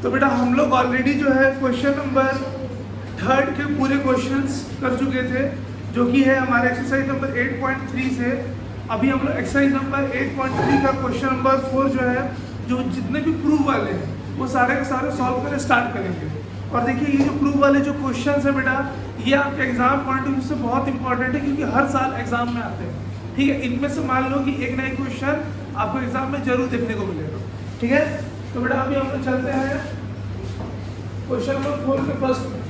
तो बेटा हम लोग ऑलरेडी जो है क्वेश्चन नंबर 3 के पूरे क्वेश्चंस कर चुके थे, जो कि है हमारे एक्सरसाइज नंबर 8.3 से। अभी हम लोग एक्सरसाइज नंबर 8.3 का क्वेश्चन नंबर 4 जो है, जो जितने भी प्रूफ वाले हैं वो सारे के सारे सॉल्व करने स्टार्ट करेंगे। और देखिए ये जो प्रूफ वाले जो क्वेश्चन है बेटा, ये आपके एग्जाम पॉइंट ऑफ व्यू से बहुत इंपॉर्टेंट है, क्योंकि हर साल एग्जाम में आते हैं। ठीक है, इनमें से मान लो कि एक नया क्वेश्चन आपको एग्जाम में जरूर देखने को मिलेगा। ठीक है, तो बेटा अभी हम लोग चलते हैं क्वेश्चन नंबर 4 के फर्स्ट में।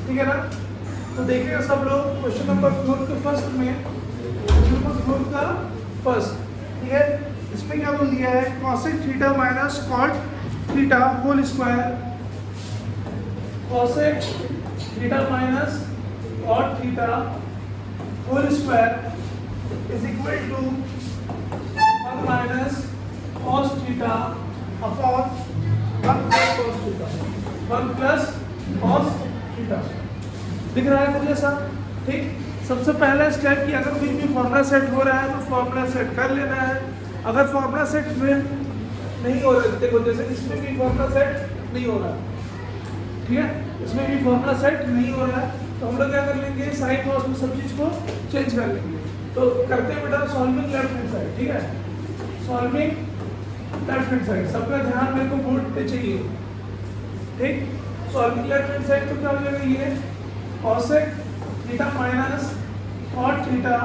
ठीक है ना, तो देखिएगा सब लोग क्वेश्चन नंबर 4 के फर्स्ट में, क्वेश्चन नंबर 4 का फर्स्ट। ठीक है, इसमें क्या बोल दिया है, cosec theta minus cot theta whole square, cosec theta minus cot theta whole square is equal to 1 minus cos theta upon 1 plus cos theta, 1 plus cos theta. दिख रहा है मुझे ऐसा? ठीक, सबसे पहला स्टेप कि अगर कोई भी फॉर्मूला सेट हो रहा है तो फॉर्मूला सेट कर लेना है। अगर फॉर्मूला सेट में नहीं हो रहा है, देखो जैसे इसमें भी फॉर्मूला सेट नहीं हो रहा है, ठीक है, इसमें भी फॉर्मूला सेट नहीं हो रहा है, तो हम लोग क्या कर लेंगे, साइन कॉस में सब चीज को चेंज कर लेंगे। तो करते हैं बेटा सॉल्विंग लेफ्ट हैंड साइड। ठीक है, सॉल्विंग लेफ्ट हैंड साइड, सबका ध्यान मेरे को बोर्ड पे चाहिए। ठीक, सॉल्विंग लेफ्ट हैंड साइड तो क्या हो जाएगा, ये cosec theta minus cot theta,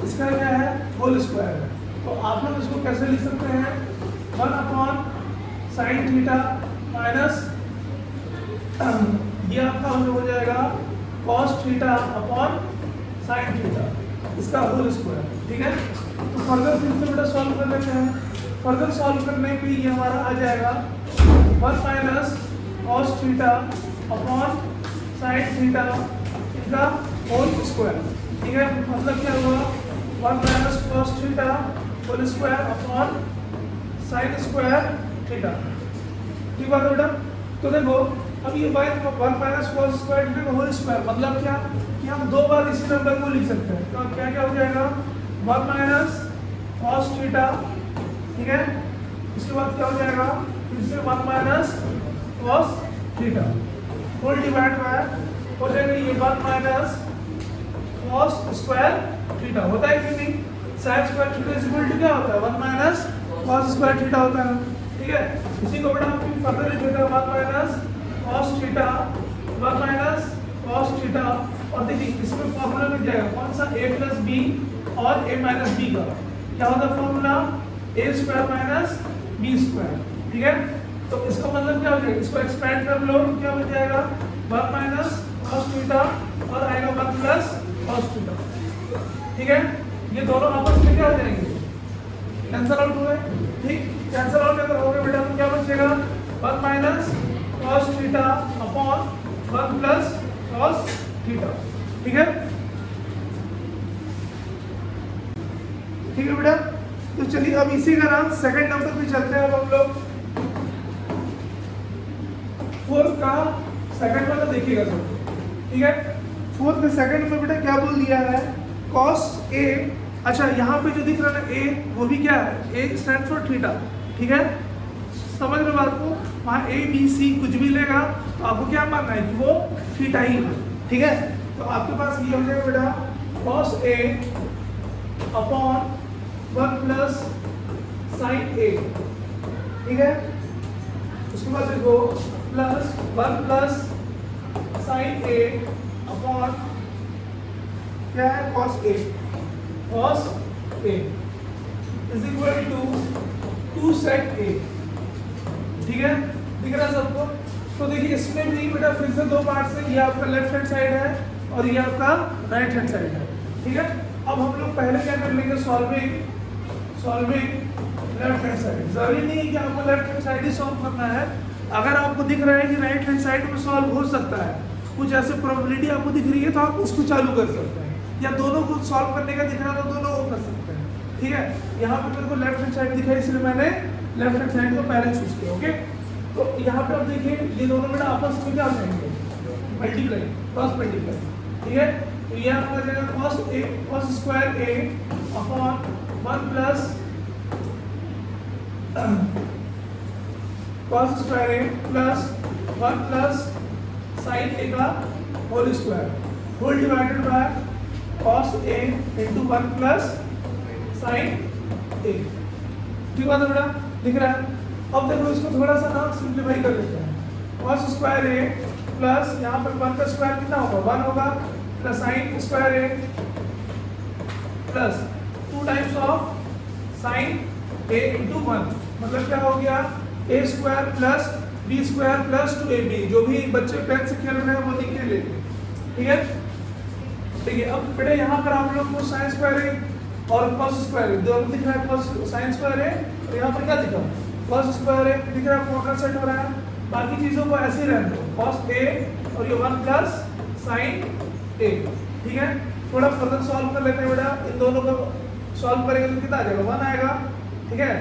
इसका क्या है, होल स्क्वायर है। तो आप लोग इसको कैसे लिख सकते हैं, 1 अपॉन साइन थीटा माइनस ये आपका हो जाएगा cos theta upon sine theta, इसका होल स्क्वायर। ठीक है, तो फर्दर फिर से बेटा सॉल्व कर लेते हैं। फर्दर सॉल्व करने पे ये हमारा आ जाएगा 1 minus cos theta upon sine theta, इनका होल स्क्वायर। ठीक है, मतलब क्या हुआ, 1 minus cos theta whole square upon sine square theta. ठीक बात है बेटा? तो देखो अब ये 1 माइनस cos स्क्वायर थीटा का होल स्क्वायर मतलब क्या, कि हम दो बार इसी नंबर को लिख सकते हैं। तो क्या क्या हो जाएगा, 1 माइनस cos थीटा, ठीक है, इसके बाद क्या हो जाएगा, फिर से 1 minus cos theta whole divide by हो जाएगा ये 1 माइनस cos स्क्वायर थीटा। होता है कि नहीं, sine square theta is equal to क्या होता है, 1 माइनस cos स्क्वायर थीटा होता है। ठीक है, इसी को बेटा हम फर्दर लिख देते हैं 1 minus cos theta, 1 minus cos theta. और देखिए इसमें फॉर्मूला मिल जाएगा कौन सा, a प्लस बी और a माइनस बी का क्या होता है formula, a square minus B square. ठीक है, तो इसका मतलब क्या हो जाएगा, इसको एक्सपेंड कर लो, क्या हो जाएगा, 1 माइनस cos थीटा और आएगा 1 प्लस cos थीटा। ठीक है, ये दोनों आपस में क्या हो जाएंगे, कैंसिल आउट हुए। ठीक, कैंसिल आउट अगर हो गए बेटा तो क्या बचेगा, 1 minus cos theta upon 1 plus cos theta. ठीक है, ठीक है बेटा, तो चलिए अब इसी का नाम सेकंड नंबर पे चलते हैं। अब हम लोग 4 का सेकंड वाला देखिएगा सब। ठीक है, 4 के सेकंड में बेटा क्या बोल दिया है, cos a, अच्छा यहाँ पे जो दिख रहा है ना a, वो भी क्या है, a स्टैंड फॉर थीटा। ठीक है, समझ रहे बात को, वहाँ a b c कुछ भी लेगा तो आपको क्या मानना है कि वो थीटा ही है। ठीक है, तो आपके पास ये हो जाएगा बेटा cos a upon 1 plus sine a। ठीक है, उसके बाद देखो plus 1 plus sine a upon क्या है, cos a, cos a is equal to 2 sec a। ठीक है, दिख रहा है सबको? तो देखिए इसमें भी बेटा फिर से दो पार्ट है, ये आपका लेफ्ट हैंड साइड है और ये आपका राइट हैंड साइड है। ठीक है, अब हम लोग पहले क्या कर लेंगे, सॉल्विंग लेफ्ट हैंड साइड। जरूरी नहीं है कि आपको लेफ्ट हैंड साइड ही सॉल्व करना है, अगर आपको दिख रहा है कि राइट हैंड साइड में सॉल्व हो सकता है, कुछ ऐसे प्रोबेबिलिटी आपको दिख रही है तो आप उसको चालू कर सकते हैं, या दोनों को सॉल्व करने का दिख रहा है तो दोनों को कर सकते हैं। ठीक है, यहाँ पे मेरे को लेफ्ट हैंड साइड दिखाई इसलिए मैंने लेफ्ट हैंड साइड को पहले चूज किया। ओके, तो यहाँ पे आप देखिए ये दोनों बेटा आपस में क्या हो जाएंगे, मल्टीप्लाई, क्रॉस मल्टीप्लाई। ठीक है, तो ये आपका जाएगा cos square a upon 1 plus cos square a plus 1 plus sine a का whole square whole divided by cos a into 1 plus sine a. ठीक बात है बेटा, दिख रहा है? अब देखो इसको थोड़ा सा ना सिंप्लीफाई कर लेते हैं। कॉस स्क्वायर ए प्लस यहाँ पर 1 का स्क्वायर कितना होगा 1 होगा plus sine square a plus 2 times of sine a into 1, मतलब क्या हो गया a square plus b square plus 2ab। जो भी बच्चे पेन से खेल रहे हैं वो लिख के लेंगे, ठीक है? देखिए अब बेटा यहाँ पर आप लोग को साइन स्क्वायर ए और कॉस स्क्वायर ए दोनों दिख रहा है। कॉस साइन स्क्वायर ए और यहाँ पर क्या दिखा कॉस स्क्वायर ए दिख रहा है, फॉर्मूला सेट हो रहा है। बाकी चीज़ों को ऐसे ही रहने दो, कॉस ए और ये 1 प्लस साइन ए, ठीक है? थोड़ा फर्दर सॉल्व कर लेते हैं बेटा। इन दोनों को सॉल्व करेंगे तो कितना आ जाएगा 1 आएगा, ठीक है?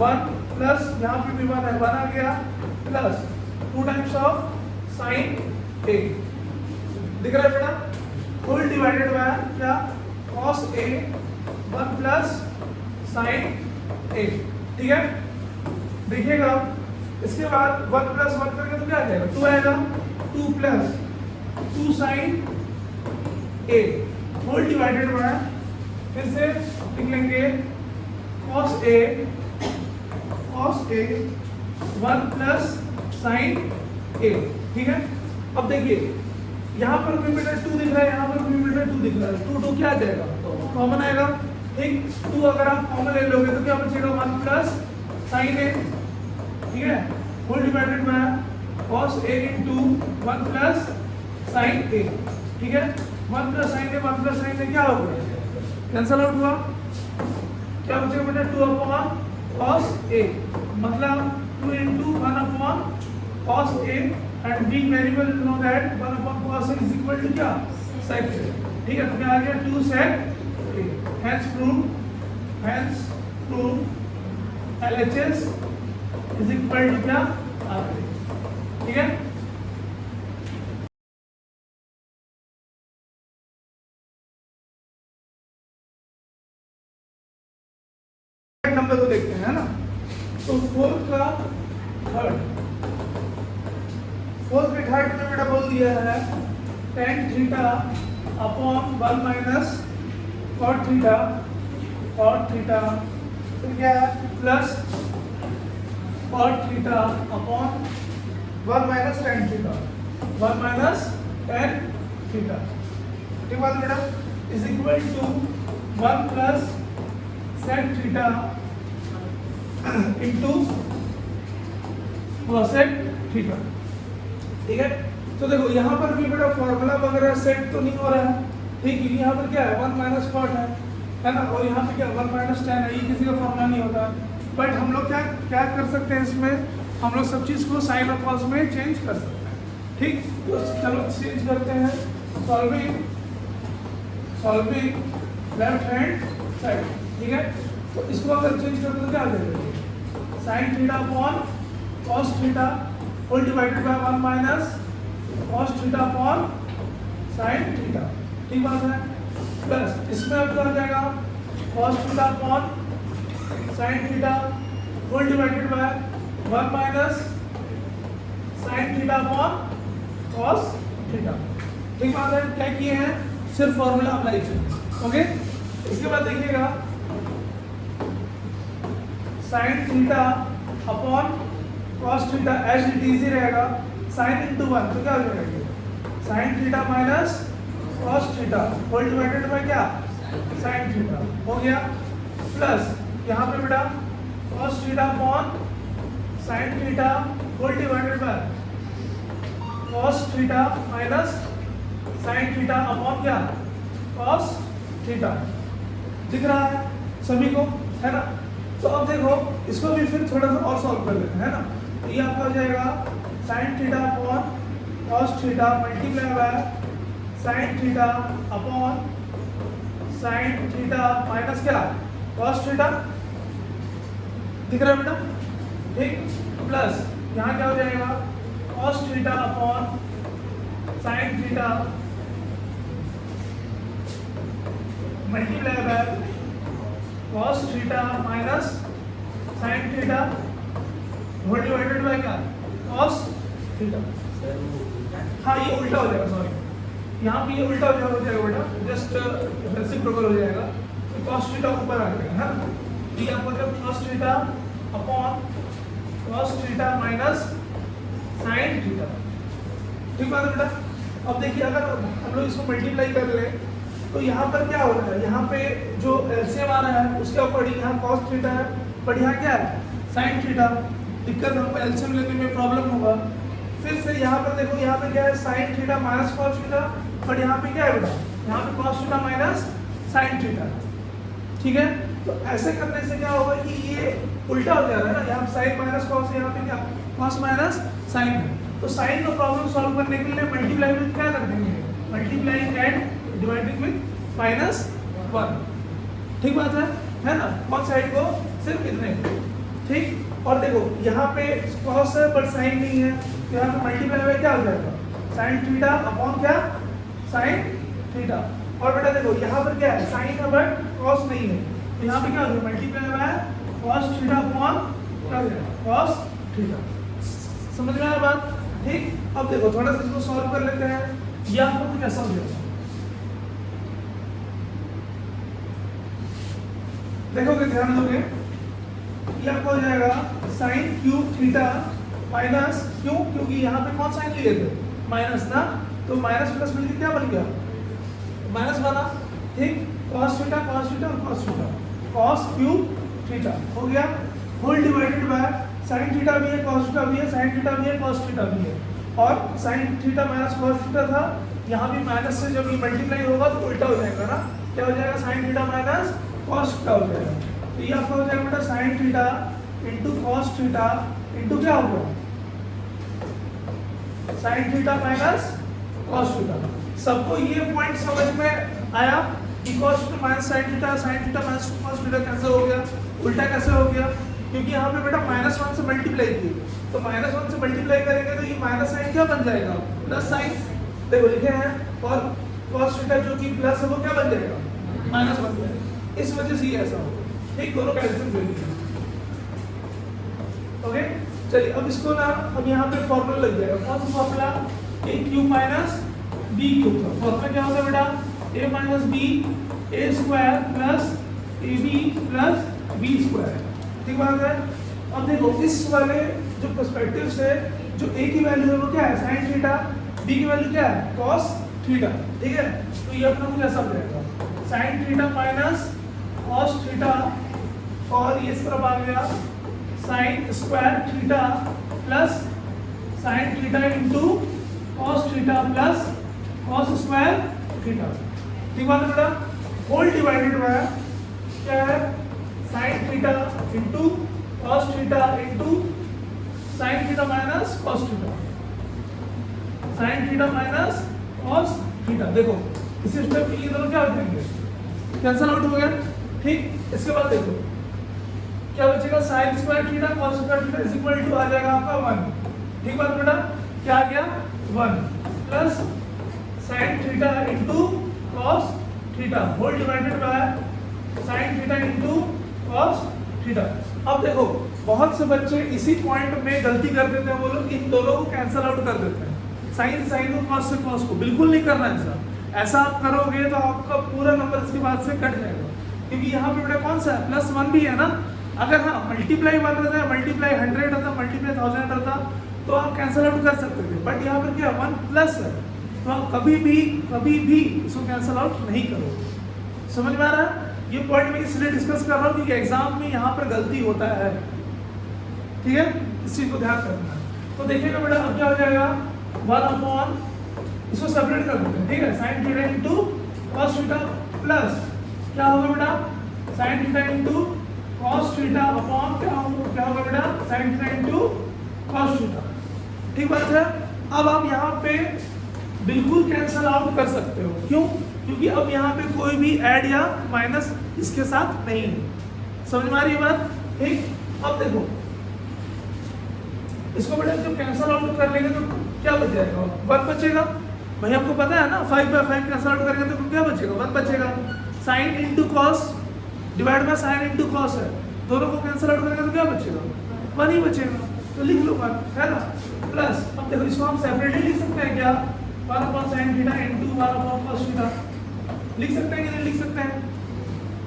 1 प्लस यहाँ पे भी 1 है, 1 आ गया प्लस 2 टाइम्स ऑफ साइन ए, दिख रहा है बेटा? फुल डिवाइडेड बाय क्या cos A 1 plus sine a, ठीक है? देखिएगा इसके बाद 1 प्लस 1 करके तो क्या आ जाएगा 2 आएगा, 2 plus 2 sine a whole divided by फिर से लिख लेंगे cos a 1 plus sine a, ठीक है? अब देखिए यहाँ पर भी बेटा 2 दिख रहा है, यहाँ पर भी बेटा 2 दिख रहा है। 2 क्या आ जाएगा कॉमन आएगा, ठीक? 2 अगर आप कॉमन ले लोगे तो क्या बचेगा 1 प्लस साइन a, ठीक है? Whole divided by cos a into 1 plus sine a, ठीक है? 1 plus sine a 1 plus sine a क्या हो गया कैंसल आउट हुआ, क्या बचेगा बेटा 2 अपॉन cos a, मतलब 2 into 1 upon cos a and being variable you know that 1 upon cos a is equal to क्या sec a, ठीक है? तो क्या आ गया 2 sec a, hence prove LHS is equal to क्या R, ठीक है? नंबर को देखते हैं, है ना? तो फोर्थ के थर्ड में बेटा बोल दिया है tan theta upon 1 minus cot theta तो क्या है plus cot theta upon 1 minus tan theta 1 minus tan theta, ठीक बात बेटा? Is equal to 1 plus sec theta into cosec theta, ठीक है? तो देखो यहाँ पर भी बेटा फॉर्मूला वगैरह सेट तो नहीं हो रहा है, ठीक है? यहाँ पर क्या है 1 माइनस कॉट है ना? और यहाँ पे क्या 1 माइनस tan है, ये किसी का फॉर्मूला नहीं होता। बट हम लोग क्या कर सकते हैं इसमें, हम लोग सब चीज़ को साइन और कॉस में चेंज कर सकते हैं, ठीक? तो चलो चेंज करते हैं। सॉल्विंग लेफ्ट हैंड साइड, ठीक है? तो इसको अगर चेंज करते तो क्या आ जाएगा sine theta upon cos theta whole divided by 1 minus cos theta upon sine theta, ठीक बात है? प्लस इसमें अब क्या हो जाएगा cos theta upon sine theta whole divided by 1 minus sine theta upon cos theta, ठीक बात है? क्या किए हैं सिर्फ फॉर्मूला अप्लाई किए, ओके? इसके बाद देखिएगा sine theta upon cos theta as it easy रहेगा, साइन इंटू 1 तो क्या हो जाएगा sine theta minus cos theta whole divided by क्या साइन थीटा हो गया, प्लस यहाँ पे बेटा cos theta upon sine theta whole divided by cos theta minus sine theta upon क्या कॉस थीटा, दिख रहा है सभी को, है ना? तो अब देखो इसको भी फिर थोड़ा सा और सॉल्व कर लेते हैं, है ना? तो ये आपका हो जाएगा sine theta upon cos theta multiply bye sine theta upon sine theta minus क्या कॉस थीटा, दिख रहा है बेटा? ठीक, प्लस यहाँ क्या हो जाएगा cos theta upon sine theta multiply by cos theta minus sin theta whole divided by क्या, कॉस थीटा। हाँ ये उल्टा हो जाएगा, सॉरी यहाँ पे ये उल्टा हो जाएगा बेटा, जस्ट रेसिप्रोकल हो जाएगा, तो कॉस थीटा ऊपर आ जाएगा है ना। ये आपको मतलब cos theta upon cos theta minus sine theta, ठीक बात है बेटा। अब देखिए अगर हम लोग इसको मल्टीप्लाई कर ले तो यहाँ पर क्या हो रहा है, यहाँ पे जो एलसीएम आ रहा है उसके ऊपर यहाँ कॉस थीटा है, पर यहाँ क्या है साइन थीटा, दिक्कत हमको एलसीएम लेने में प्रॉब्लम होगा। फिर से यहाँ पर देखो, यहाँ पे क्या है sign theta minus cos theta, पर यहाँ पे क्या है बेटा, यहाँ पे cos theta minus sine theta, ठीक है। तो ऐसे करने से क्या होगा कि ये उल्टा हो जा रहा है ना, यहाँ साइन माइनस कॉस, यहाँ पे क्या कॉस माइनस साइन है। तो साइन का प्रॉब्लम सॉल्व करने के लिए मल्टीप्लाई विद क्या कर देंगे, मल्टीप्लाइंग एंड डिवाइडिंग विद -1, ठीक बात है ना। कौन साइड को, सिर्फ इतने को, ठीक। और देखो यहाँ पे कॉस है पर साइन नहीं है, तो यहाँ पे मल्टीप्लाई में क्या हो जाएगा, साइन थीटा अपॉन क्या, साइन थीटा। और बेटा देखो यहाँ पर क्या है, साइन है बट कॉस नहीं है, तो यहाँ पे क्या हो जाएगा, मल्टीप्लाई में कॉस थीटा अपॉन क्या हो जाएगा, कॉस थीटा। समझ में आया बात, ठीक। अब देखो थोड़ा सा इसको सॉल्व कर लेते हैं, ये आपको कुछ ऐसा हो जाएगा, देखोगे ध्यान दोगे, ये आपको हो जाएगा साइन क्यूब थीटा माइनस, क्यों, क्योंकि यहाँ पे कौन साइन लिए थे, माइनस ना, तो माइनस प्लस मिलकर क्या बन गया, माइनस बना, ठीक। कॉस थीटा और cos theta, cos cube theta हो गया, whole divided by sine theta भी है, कॉस थीटा भी है, साइन थीटा भी है, कॉस थीटा भी है, और sign theta minus cos theta था, यहाँ भी माइनस से जब ये मल्टीप्लाई होगा तो उल्टा हो जाएगा ना, क्या हो जाएगा, sine theta minus cos theta हो जाएगा। तो ये आपका हो जाएगा बेटा sine theta into cos theta into क्या होगा, sign theta minus cos theta. सबको ये पॉइंट समझ में आया कि cos theta minus sine theta minus cos theta cancel हो गया, उल्टा कैसे हो गया, क्योंकि यहाँ पे बेटा -1 से मल्टीप्लाई की, तो -1 से मल्टीप्लाई करेंगे तो ये माइनस साइन क्या बन जाएगा, प्लस साइन, देखो लिखे हैं, और कॉस थीटा जो कि प्लस है वो क्या बन जाएगा, माइनस बन जाएगा, इस वजह से ये ऐसा होगा, ठीक। दोनों कैंसिल कर दिया, ओके। चलिए अब इसको ना, अब यहाँ पे फॉर्मूला लग जाएगा, कौन सा formula, a cube minus b cube का फॉर्मूला क्या होगा बेटा, a minus b a square plus a b plus b square, ठीक बात है। अब देखो इस वाले जो पर्सपेक्टिव से जो a की वैल्यू है वो क्या है, साइन थीटा, b की वैल्यू क्या है, कॉस थीटा, ठीक है। तो ये अपना कुछ ऐसा हो जाएगा, sine theta minus cos theta, और ये इस तरफ आ गया sign square theta plus sine theta into cos theta plus cos square theta, ठीक बात है बेटा। होल डिवाइडेड बाय क्या है, sign theta into cos theta into sine theta minus cos theta, sign theta minus cos theta. देखो इस step के लिए दोनों क्या हो जाएंगे, कैंसिल आउट हो गया, ठीक। इसके बाद देखो क्या बचेगा, sine square theta cos square theta is equal to आ जाएगा आपका 1, ठीक बात बेटा, क्या आ गया 1 plus sine theta into cos theta whole divided by sine theta into cos theta. अब देखो बहुत से बच्चे इसी पॉइंट में गलती कर देते हैं, वो लोग इन दोनों को कैंसिल आउट कर देते हैं, साइन को कॉस से कॉस को, बिल्कुल नहीं करना ऐसा आप करोगे तो आपका पूरा नंबर इसके बाद से कट जाएगा, क्योंकि यहाँ पे बेटा कौन सा है, +1 भी है ना। अगर हाँ मल्टीप्लाई 1 रहता है, मल्टीप्लाई 100 रहता, मल्टीप्लाई 1000 रहता तो आप कैंसिल आउट कर सकते थे, बट यहाँ पर क्या 1 प्लस है, तो आप कभी भी इसको कैंसिल आउट नहीं करो। समझ में आ रहा है, ये पॉइंट मैं इसलिए डिस्कस कर रहा हूँ क्योंकि एग्जाम में यहाँ पर गलती होता है, ठीक है, इस चीज को ध्यान रखना है। तो देखिएगा बेटा अब क्या हो जाएगा 1/, इसको सेपरेट कर देते हैं, ठीक है, sign theta into cos theta plus क्या होगा बेटा sine theta into cos theta upon क्या होगा बेटा sine theta into cos theta, ठीक बात है। अब आप यहाँ पे बिल्कुल कैंसिल आउट कर सकते हो, क्यों, क्योंकि अब यहाँ पे कोई भी ऐड या माइनस इसके साथ नहीं है। समझ में आ रही है बात, ठीक। अब देखो इसको बेटा जब कैंसिल आउट कर लेंगे तो क्या बच जाएगा, 1 बचेगा। भाई आपको पता है ना 5/5 कैंसिल आउट करेंगे तो क्या बचेगा, 1 बचेगा। Sine into cos divide by sine into cos है, दोनों को कैंसिल आउट करेंगे तो क्या बचेगा, 1 ही बचेगा, तो लिख लो 1 है ना, प्लस अब देखो इसको हम सेपरेटली लिख सकते हैं क्या, 1 upon sine theta into 1 upon cos theta, लिख सकते हैं कि नहीं लिख सकते हैं,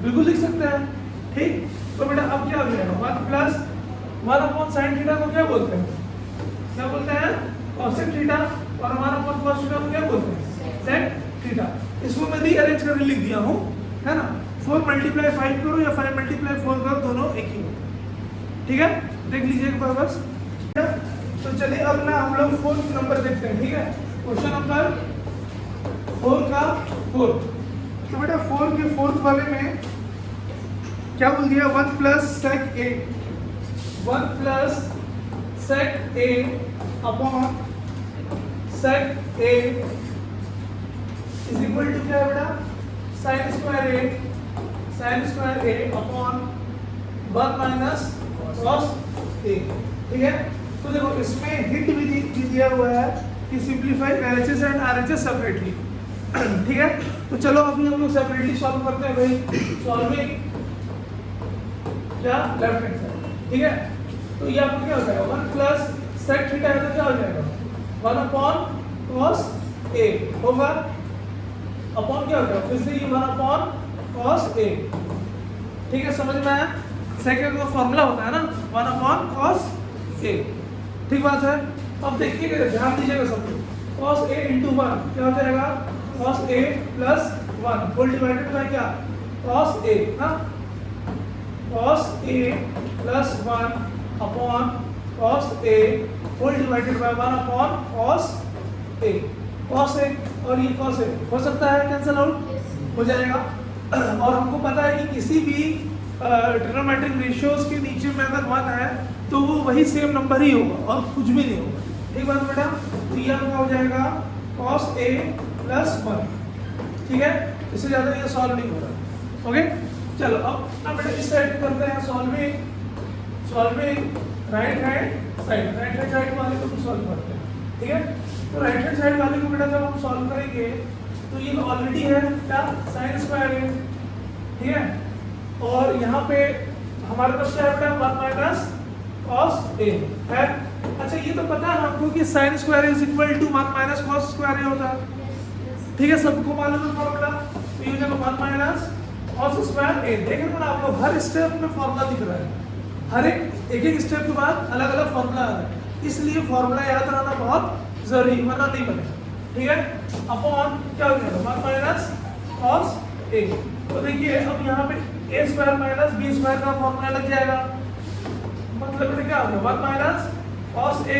बिल्कुल लिख सकते हैं, ठीक। तो बेटा अब क्या हो जाएगा 1 प्लस 1 अपॉन साइन थीटा को क्या बोलते हैं, क्या बोलते हैं कॉसेक थीटा, और 1 अपॉन कॉस थीटा को क्या बोलते हैं सेक थीटा। इसको मैं रीअरेंज करके लिख दिया हूँ, है ना, 4 मल्टीप्लाई 5 करो या 5 मल्टीप्लाई 4 करो, दोनों एक ही हो, ठीक है, देख लीजिए एक बार बस। तो चलिए अब ना हम लोग 4th नंबर देखते हैं, ठीक है, क्वेश्चन नंबर 4 का 4। तो बेटा 4 के 4th वाले में क्या बोल दिया, 1 plus sec a, 1 plus sec a upon sec a is equal to क्या है बेटा, sine square A upon 1 minus cos a, ठीक है। तो देखो इसमें हिंट भी दिया हुआ है कि simplify LHS and RHS separately, ठीक है। तो चलो अभी हम लोग सेपरेटली सॉल्व करते हैं भाई, सॉल्विंग क्या लेफ्ट हैंड साइड, ठीक है। तो ये आपको क्या हो जाएगा 1 प्लस सेक थीटा है तो क्या हो जाएगा 1 अपॉन कॉस ए होगा, अपॉन क्या हो जाएगा फिर से ये 1 अपॉन कॉस ए, ठीक है, समझ में आया। सेकंड का फॉर्मूला होता है ना 1 अपॉन कॉस ए, ठीक बात है। अब देखिएगा ध्यान दीजिएगा सब कुछ, कॉस ए इंटू 1 क्या हो जाएगा cos a plus 1 whole divided by क्या कॉस ए, हाँ cos a plus 1 upon cos a whole divided by 1 upon cos a, cos a और ये कॉस ए हो सकता है कैंसिल आउट हो जाएगा। और हमको पता है कि किसी भी ट्रिग्नोमेट्रिक रेशियोज के नीचे में अगर 1 है तो वो वही सेम नंबर ही होगा और कुछ भी नहीं होगा, ठीक बात बेटा। तो ये क्या हो जाएगा cos a प्लस 1, ठीक है, इससे ज़्यादा ये सॉल्व नहीं हो रहा, ओके। चलो अब ना बेटा इस साइड करते हैं सॉल्विंग राइट हैंड साइड वाले को भी सॉल्व करते हैं, ठीक है। तो राइट हैंड साइड वाले को बेटा जब हम सॉल्व करेंगे तो ये ऑलरेडी है क्या साइन स्क्वायर है, ठीक है, और यहाँ पे हमारे पास क्या है बेटा 1 माइनस कॉस ए है। अच्छा ये तो पता है हमको कि sine square is equal to 1 minus cos square a होता है, ठीक है, सबको मालूम है फॉर्मूला। तो ये हो जाएगा 1 माइनस कॉस स्क्वायर ए। देख रहे हो आप लोग हर स्टेप में फॉर्मूला दिख रहा है, हर एक स्टेप के बाद अलग अलग फॉर्मूला आ रहा है, इसलिए फॉर्मूला याद रहना बहुत जरूरी, वरना नहीं बनेगा, ठीक है। अपॉन क्या हो जाएगा 1 माइनस कॉस ए। तो देखिए अब यहाँ पे ए स्क्वायर माइनस बी स्क्वायर का फॉर्मूला लग जाएगा, मतलब क्या हो गया 1 माइनस कॉस ए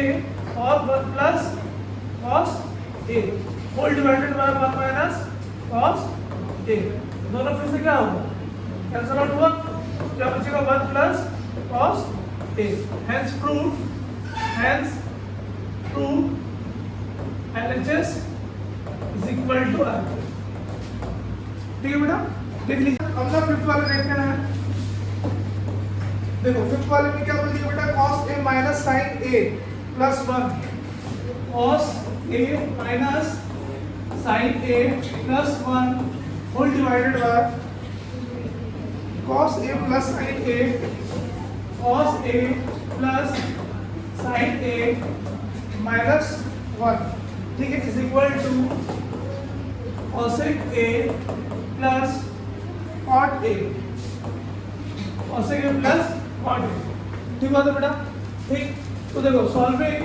और 1 plus cos a whole divided by 1 minus cos a, दोनों फिर से क्या होगा कैंसिल आउट हुआ, क्या बचेगा 1 plus cos a. Hence prove LHS is equal to R, ठीक है बेटा। देख लीजिए अब ना 5th वाले देखते हैं, देखो 5th वाले में क्या बोल दिया बेटा cos a minus sin a plus 1, cos a minus sin a plus 1 whole divided by cos a plus sin a cos a plus sin a minus 1, ठीक है, is equal to cosec a plus cot a, cosec a plus cot a, ठीक बात है बेटा, ठीक। तो देखो solving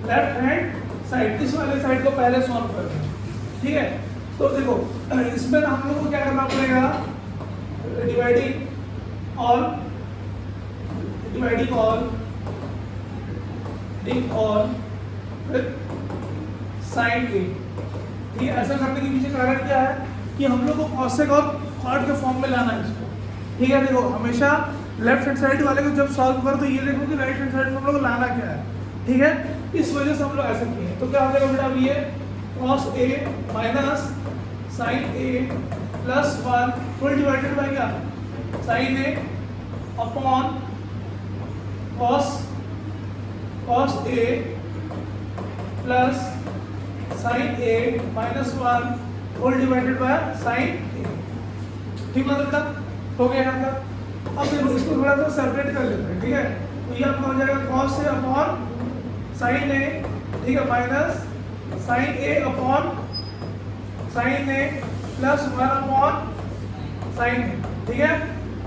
left hand side, इस वाले साइड को पहले सॉल्व करते हैं, ठीक है। तो देखो इसमें हम लोग को क्या करना पड़ेगा, डिवाइडिंग ऑल साइन ए, ठीक है। ऐसा करने के पीछे कारण क्या है कि हम लोग को कॉसेक और कॉट के फॉर्म में लाना है इसको, ठीक है। देखो हमेशा लेफ्ट हैंड साइड वाले को जब सॉल्व करो तो ये देखो कि राइट हैंड साइड में हम लोग को लाना क्या है, ठीक है, इस वजह से हम लोग ऐसा किए। तो क्या हो जाएगा बेटा अब ये cos a minus sin a plus 1 full divided by क्या sin a upon cos a plus sin a minus 1 whole divided by sin a, ठीक है बेटा, हो गया यहाँ का। अब देखो इसको थोड़ा सा सेपरेट कर लेते हैं, ठीक है। तो ये आपका हो जाएगा cos A upon sin A, ठीक है, minus sin A upon sin A plus 1 upon sin A, ठीक है,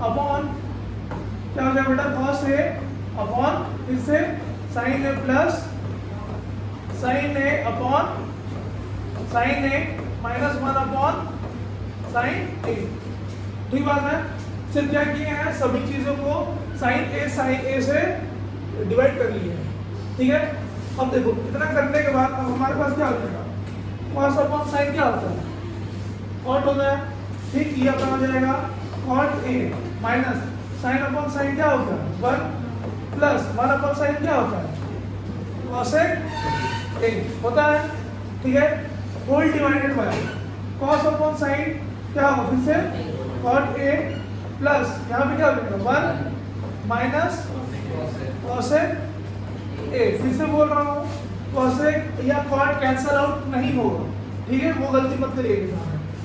अपॉन क्या हो जाएगा बेटा cos A अपॉन फिर से sin A plus sin A upon sin A minus 1 upon sin A, ठीक बात है। सिर्फ क्या किए हैं, सभी चीजों को sin A से डिवाइड कर लिए हैं, ठीक है। अब देखो इतना करने के बाद अब हमारे पास क्या हो जाएगा, cos अपॉन sin क्या होता है, cot होता है, ठीक। ये अपना हो जाएगा cot A minus sin upon sin क्या होता है 1 प्लस 1 अपॉन sin क्या होता है cosec A होता है, ठीक है, whole divided by cos upon sin क्या होगा फिर से cot A प्लस यहाँ पे क्या हो जाएगा 1 माइनस cosec A, फिर से बोल रहा हूँ cosec या cot कैंसल आउट नहीं होगा, ठीक है, वो गलती मत करिएगा।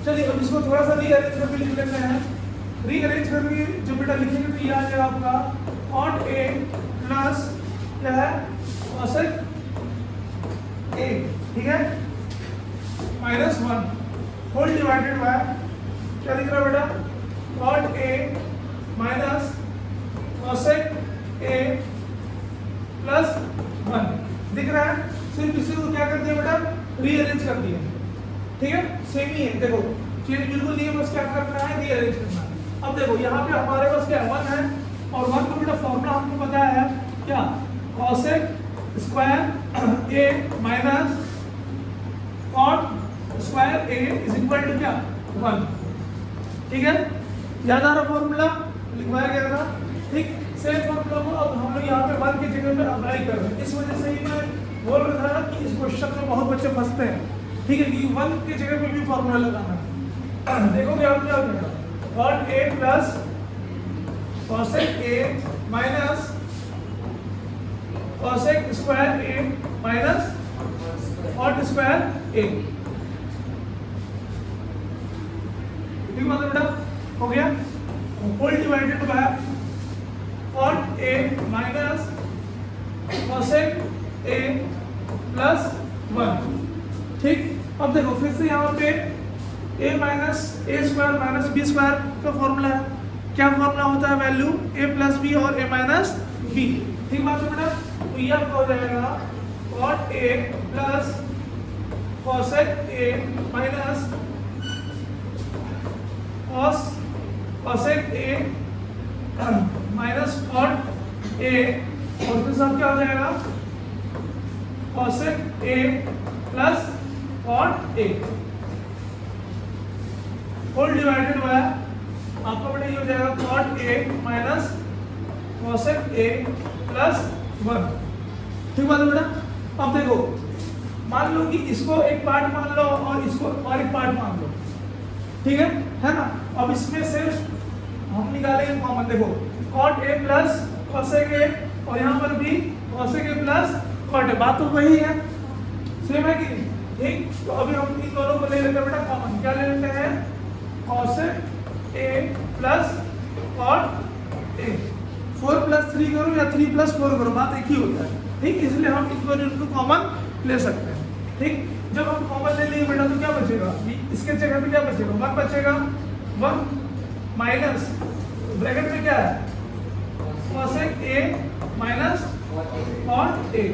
चलिए अब इसको थोड़ा सा रीअरेंज करके लिख लेते हैं। रीअरेंज करके जो बेटा लिखेंगे तो ये आ जाएगा आपका cot A प्लस क्या है cosec A, ठीक है, माइनस 1 होल डिवाइडेड बाय क्या दिख रहा है बेटा cot A minus cosec A plus 1 दिख रहा है। सिर्फ इसी को क्या कर दिया बेटा रीअरेंज कर दिया, ठीक है, सेम ही है। देखो चेंज बिल्कुल नहीं है, बस क्या करना है रीअरेंज करना है। अब देखो यहाँ पे हमारे पास क्या 1 है और 1 का बेटा फॉर्मूला हमको पता है क्या cosec square A minus cot square A is equal to क्या 1, ठीक है, याद आ रहा फॉर्मूला लिखवाया गया था, ठीक। सेम फॉर्मूला को अब हम लोग यहाँ पे 1 की जगह में अप्लाई कर रहे हैं। इस वजह से ही मैं बोल रहा था कि इस क्वेश्चन में बहुत बच्चे फंसते हैं, ठीक है, क्योंकि 1 की जगह पे भी फॉर्मूला लगाना है। देखोगे आप क्या हो जाएगा cot A plus cosec A minus cosec square A minus cot square A, ठीक बात है बेटा, हो गया। Whole divided by cot A minus cosec A plus 1, ठीक। अब देखो फिर से यहाँ पे a minus A square minus B square का फॉर्मूला है। क्या फॉर्मूला होता है वैल्यू a प्लस बी और a माइनस बी, ठीक बात है बेटा। तो ये आपका हो जाएगा cot A plus cosec A minus cosec A minus cot A और फिर सब क्या हो जाएगा cosec A plus cot A whole divided by आपका बेटा ये हो जाएगा cot A minus cosec A plus 1, ठीक बात है बेटा। अब देखो मान लो कि इसको एक पार्ट मान लो और इसको और एक पार्ट मान लो, ठीक है ना। अब इसमें सिर्फ हम निकालेंगे कॉमन, देखो cot A plus cosec A और यहाँ पर भी cosec A plus cot A, बात तो वही है, सेम है कि नहीं, ठीक। तो अभी हम इन दोनों को ले लेते हैं बेटा कॉमन, क्या ले लेते हैं cosec A plus cot A। 4 plus 3 करो या 3 प्लस 4 करो, बात एक ही होता है, ठीक। इसलिए हम इनको कॉमन ले सकते हैं, ठीक। जब हम कॉमन ले लेंगे बेटा तो क्या बचेगा, इसके जगह पे क्या बचेगा 1 बचेगा, 1 माइनस ब्रैकेट में क्या है cosec A minus cot A,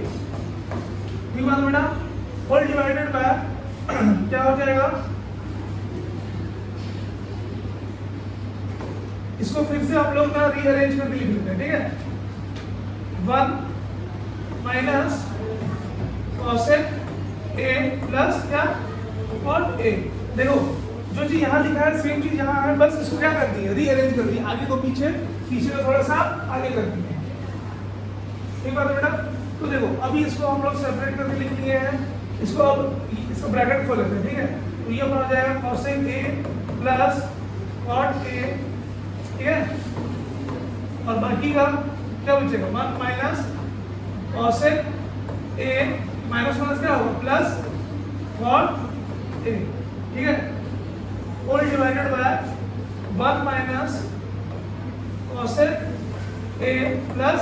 ठीक बात बेटा। होल डिवाइडेड बाय क्या हो जाएगा, इसको फिर से हम लोग ना रीअरेंज करके लिख लेते हैं, ठीक है। 1 माइनस cosec A प्लस क्या cot A। देखो जो चीज यहाँ लिखा है सेम चीज यहाँ है, बस इसको क्या कर दी है रीअरेंज कर दी, आगे को पीछे, पीछे को थोड़ा सा आगे कर दी है, ठीक बात है बेटा। तो देखो अभी इसको हम लोग सेपरेट करके लिख लिए हैं, इसको अब इसको ब्रैकेट खोल लेते हैं, ठीक है। तो ये बन जाएगा cosec A plus cot A, ठीक है, और बाकी का क्या बचेगा 1 माइनस cosec A माइनस क्या होगा प्लस cot A, ठीक है। Whole divided by 1 minus cosec A plus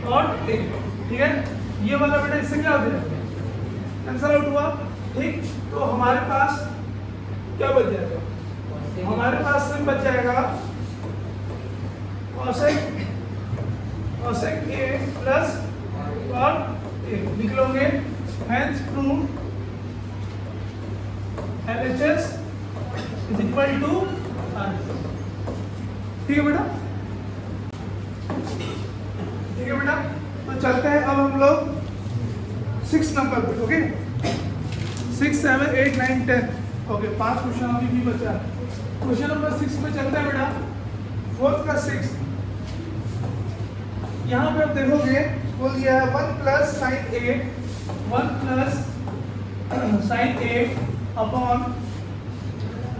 cot A, ठीक है। ये वाला बेटा इससे क्या हो जाएगा, कैंसल आउट हुआ, ठीक। तो हमारे पास क्या बच जाएगा, हमारे पास सिर्फ बच जाएगा cosec A plus cot a, निकलोगे, hence prove LHS is equal to R, ठीक है बेटा, ठीक है बेटा। तो चलते हैं अब हम लोग 6 नंबर पे, ओके। 6, 7, 8, 9, 10, ओके। 5 क्वेश्चन अभी भी बचा है। क्वेश्चन नंबर 6 पे चलते हैं बेटा, 4th का 6। यहाँ पे आप देखोगे बोल दिया है 1 plus sine a, 1 plus sine A upon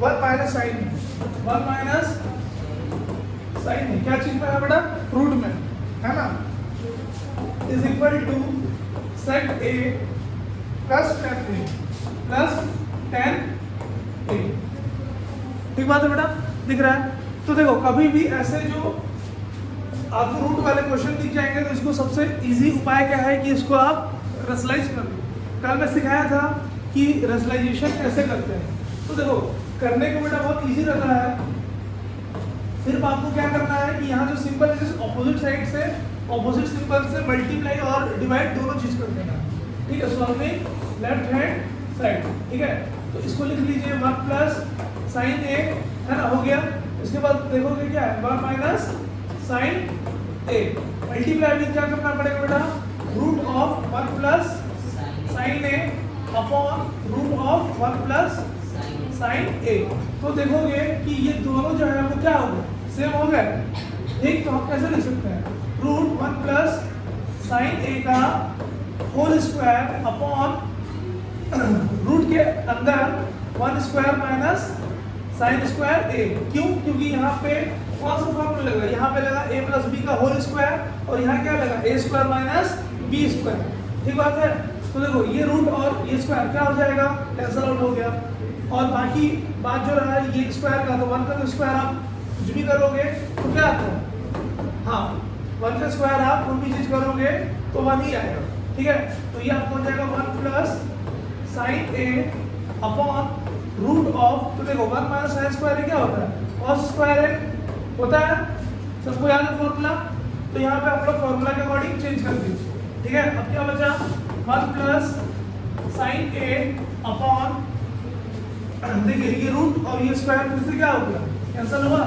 1 minus sine, 1 minus sine a, क्या चीज में है बेटा, रूट में है ना, is equal to sec a plus tan a plus 10 a, ठीक बात है बेटा, दिख रहा है। तो देखो कभी भी ऐसे जो आपको रूट वाले क्वेश्चन दिख जाएंगे तो इसको सबसे इजी उपाय क्या है कि इसको आप रेशनलाइज कर लो। कल मैं सिखाया था कि रेशनलाइजेशन कैसे करते हैं, तो देखो करने को बेटा बहुत इजी रहता है। सिर्फ आपको क्या करना है कि यहाँ जो सिंबल है ऑपोजिट साइड से ऑपोजिट सिंबल से मल्टीप्लाई और डिवाइड दोनों चीज कर देना, ठीक है। सॉल्विंग लेफ्ट हैंड साइड, ठीक है। तो इसको लिख लीजिए 1 प्लस साइन ए, है ना, हो गया। इसके बाद देखोगे क्या है 1 माइनस साइन ए, मल्टीप्लाई भी क्या करना पड़ेगा बेटा, root of 1 plus sine A upon root of 1 plus sine a. तो देखोगे कि ये दोनों जो है वो क्या हो गए, सेम हो गए, ठीक। तो हम कैसे लिख सकते हैं, रूट 1 प्लस साइन ए का होल स्क्वायर अपॉन रूट के अंदर 1 स्क्वायर माइनस साइन स्क्वायर ए। क्यों, क्योंकि यहाँ पे कौन सा फॉर्मूला लगा, यहाँ पे लगा a प्लस बी का होल स्क्वायर और यहाँ क्या लगा a square minus B square, ठीक बात है। तो देखो ये रूट और ये स्क्वायर क्या हो जाएगा, कैंसल आउट हो गया, और बाकी बात जो रहा है ये स्क्वायर का, तो 1 का स्क्वायर आप कुछ भी करोगे तो क्या आता है, हाँ 1 का स्क्वायर आप कोई भी चीज करोगे तो 1 ही आएगा, ठीक है। तो ये आपको हो जाएगा 1 plus sine A upon root of, तो देखो 1 माइनस साइन स्क्वायर क्या होता है, कॉस स्क्वायर है, होता है, सबको याद है फॉर्मूला। तो यहाँ पे आप लोग फॉर्मूला के अकॉर्डिंग चेंज कर दीजिए, ठीक है। अब क्या बचा, 1 प्लस साइन ए अपॉन, देखिए ये रूट और ये स्क्वायर फिर से क्या हो गया, कैंसिल हुआ,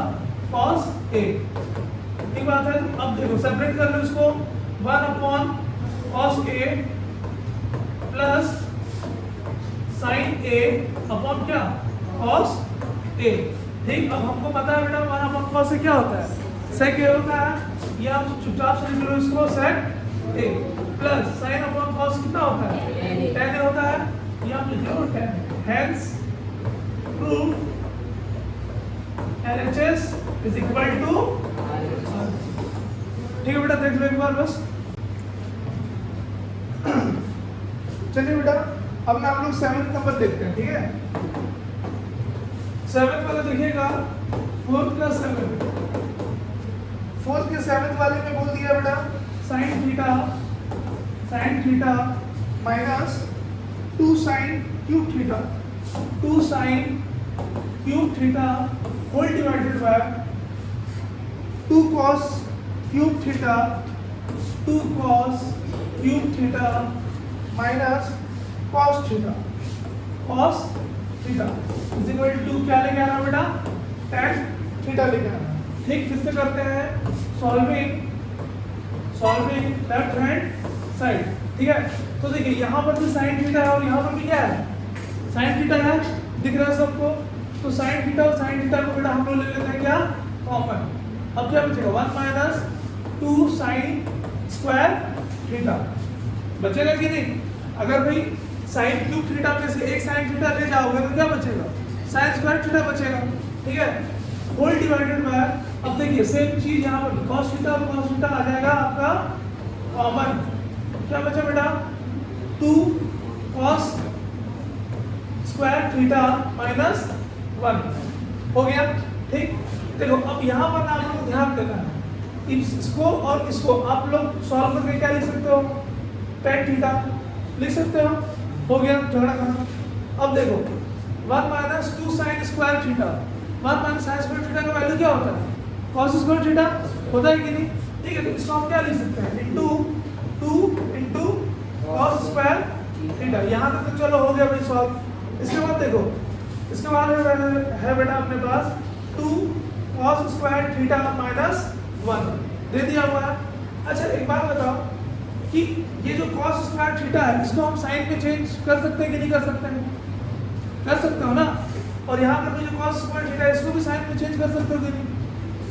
कॉस ए, ठीक बात है। अब देखो सेपरेट कर लो इसको, 1 upon cos a plus sine A upon क्या, कॉस ए, ठीक। अब हमको पता है बेटा 1 अपॉन कॉस ए क्या होता है, सेक ए होता है, या आप चुपचाप से लिख लो इसको सेक a plus sine upon cos कितना होता है, tan ए होता है, ये आप लिख लो tan, hence prove LHS is equal to, ठीक है बेटा, देख लो एक बार बस। चलिए बेटा अब ना हम लोग 7th नंबर देखते हैं, ठीक है। 7th वाला देखिएगा, 4th का 7, 4th के 7th वाले में बोल दिया बेटा sine theta minus 2 sine cube theta, 2 sine cube theta whole divided by 2 cos cube theta, 2 cos cube theta minus cos theta, cos theta is equal to क्या लेके आना बेटा, tan थीटा लेके आना, ठीक। फिर से करते हैं सॉल्विंग लेफ्ट हैंड साइड, ठीक है। तो देखिए यहाँ पर भी साइन थीटा है और यहाँ पर भी क्या है, साइन थीटा है, दिख रहा है सबको। तो साइन थीटा और साइन थीटा को बेटा हम लोग ले लेते हैं क्या, कॉमन। अब क्या बचेगा, 1 माइनस 2 साइन स्क्वायर थीटा, बचेगा कि नहीं। अगर भाई साइन क्यूब थीटा में से एक साइन थीटा ले जाओगे तो क्या बचेगा, साइन स्क्वायर थीटा बचेगा, ठीक है, होल डिवाइडेड बाय। अब देखिए सेम चीज यहाँ पर cos थीटा और cos थीटा आ जाएगा आपका कॉमन, क्या बचा बेटा 2 cos स्क्वायर थीटा माइनस 1 हो गया, ठीक। देखो अब यहाँ पर आप लोग ध्यान देना है, इसको और इसको आप लोग सॉल्व करके क्या लिख सकते हो, tan थीटा लिख सकते हो गया झगड़ा खत्म। अब देखो 1 minus 2 sign square theta, 1 minus sign square theta का वैल्यू क्या होता है, cos स्क्वायर थीटा होता है कि नहीं, ठीक है। तो इसको हम क्या लिख सकते हैं, into 2 into cos square theta. यहाँ तक तो चलो हो गया भाई सॉल्व। इसके बाद देखो, इसके बाद है बेटा अपने पास 2 cos स्क्वायर थीटा माइनस 1 दे दिया हुआ है। अच्छा एक बात बताओ कि ये जो cos स्क्वायर थीटा है इसको हम साइन में चेंज कर सकते हैं कि नहीं कर सकते हैं, कर सकते हो ना। और यहाँ पर जो cos स्क्वायर थीटा है इसको भी साइन में चेंज कर सकते हो कि नहीं,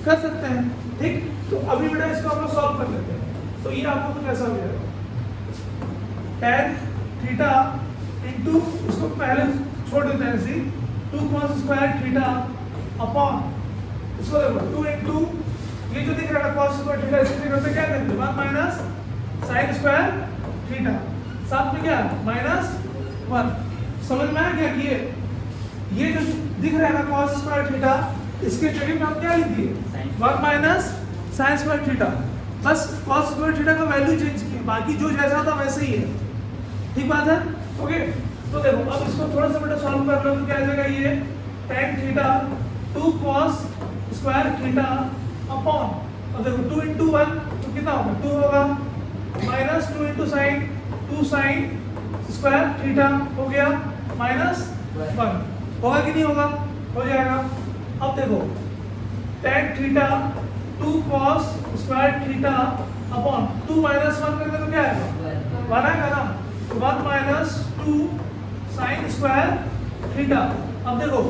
कर सकते हैं, ठीक। तो अभी बेटा इसको हम लोग सॉल्व कर लेते हैं। तो ये आपको तो कैसा हो जाएगा, tan थीटा इनटू, इसको पहले छोड़ देते हैं ऐसे 2 cos स्क्वायर थीटा अपॉन, इसको देखो 2 इनटू ये जो दिख रहा है cos स्क्वायर थीटा, इसकी जगह पे क्या करेंगे 1 माइनस sin स्क्वायर थीटा, साथ में क्या माइनस 1। समझ में आया क्या कि ये जो दिख रहा है ना cos स्क्वायर थीटा, इसके जगह पे हम क्या लिख दिए 1 माइनस sin स्क्वायर थीटा, बस cos स्क्वायर थीटा का वैल्यू चेंज किए, बाकी जो जैसा था वैसे ही है, ठीक बात है, ओके। तो देखो अब इसको थोड़ा सा बेटा सॉल्व कर लो तो क्या आ जाएगा, ये tan theta 2 cos square theta upon, अब देखो 2 इंटू 1 तो कितना होगा 2 होगा, minus 2 into sine 2 sign square theta हो गया माइनस 1, होगा कि नहीं होगा, हो जाएगा। अब देखो tan theta 2 cos square theta upon 2 minus 1 करके तो क्या आएगा 1 आएगा ना, 1 माइनस 2 साइन स्क्वायर थीटा। अब देखो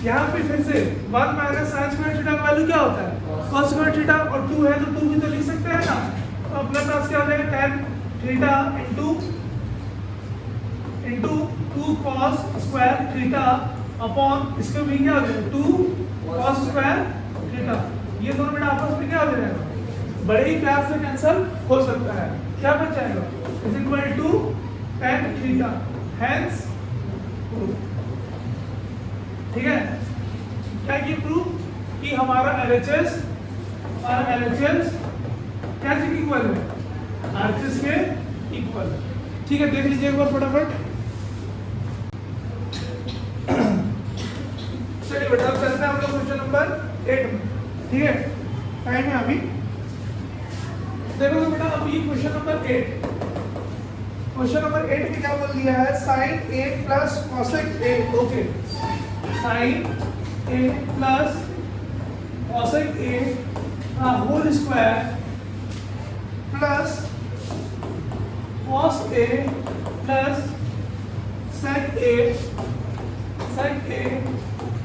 यहाँ पे फिर से 1 माइनस साइन स्क्वायर थीटा का वैल्यू क्या होता है cos स्क्वायर थीटा, और 2 है तो 2 भी तो लिख सकते हैं ना। तो अपने पास क्या हो जाएगा tan theta into 2 cos square theta upon, इसके भी क्या हो जाएगा 2 cos स्क्वायर थीटा। ये दोनों बेटा आपस में क्या हो जाएगा, बड़े ही प्यार से कैंसिल हो सकता है, क्या बच जाएगा is equal to tan theta, hence ठीक है। क्या ये प्रूव कि हमारा LHS क्या चीज इक्वल है, RHS के इक्वल, ठीक है। देख लीजिए एक बार फटाफट। चलिए बेटा चलते हैं हम लोग क्वेश्चन नंबर 8 में, ठीक है, टाइम है अभी। देखो तो बेटा अभी क्वेश्चन नंबर 8, क्वेश्चन नंबर 8 में क्या बोल दिया है, sin A plus cosec A, okay, sin A plus cosec A का whole square plus cos A plus sec A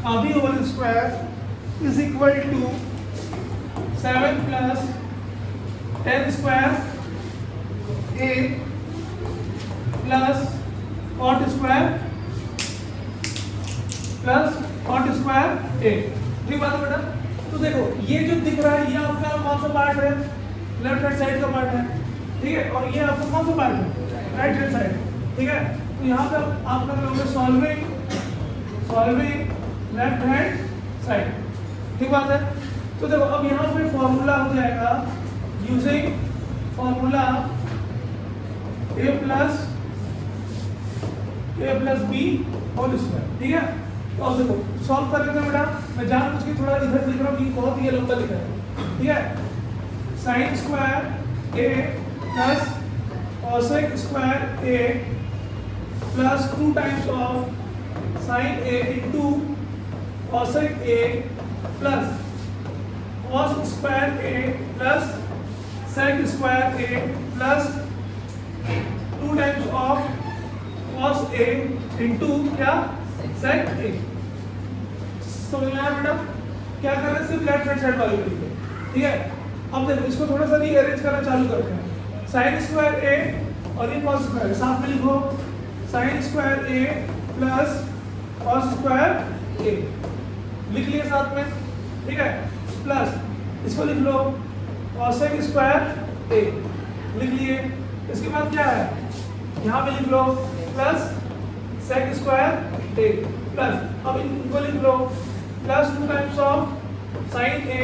का भी whole square is equal to 7 plus 10 square A plus cot square A, ठीक बात है बेटा। तो देखो ये जो दिख रहा है ये आपका कौन सा पार्ट है, लेफ्ट हैंड साइड का पार्ट है, ठीक है, और ये आपका कौन सा पार्ट है, राइट हैंड साइड, ठीक है। तो यहाँ पे आप कर लोगे सॉल्विंग लेफ्ट हैंड साइड, ठीक बात है। तो देखो अब यहाँ पे फॉर्मूला हो जाएगा using formula A plus B whole square, ठीक है। तो अब देखो सॉल्व कर लेते हैं बेटा, मैं जानबूझ के थोड़ा इधर लिख रहा हूँ कि बहुत ही लंबा लिखा है, ठीक है। Sine square A plus cosec square A plus 2 times of sign A into cosec A plus cos square A plus sec square A plus 2 times of cos A into क्या sec A। समझ में आया बेटा, क्या कर रहे हैं सिर्फ लेफ्ट हैंड साइड वाले को, ठीक है। अब देखो इसको थोड़ा सा रीअरेंज करना चालू करते हैं, साइन स्क्वायर A और ये cos स्क्वायर, साथ में लिखो sine square A plus cos square A, लिख लिए साथ में, ठीक है, प्लस इसको लिख लो cosec स्क्वायर A, लिख लिए। इसके बाद क्या है, यहाँ पे लिख लो plus sec square A plus, अब इनको लिख लो plus 2 times of sine a.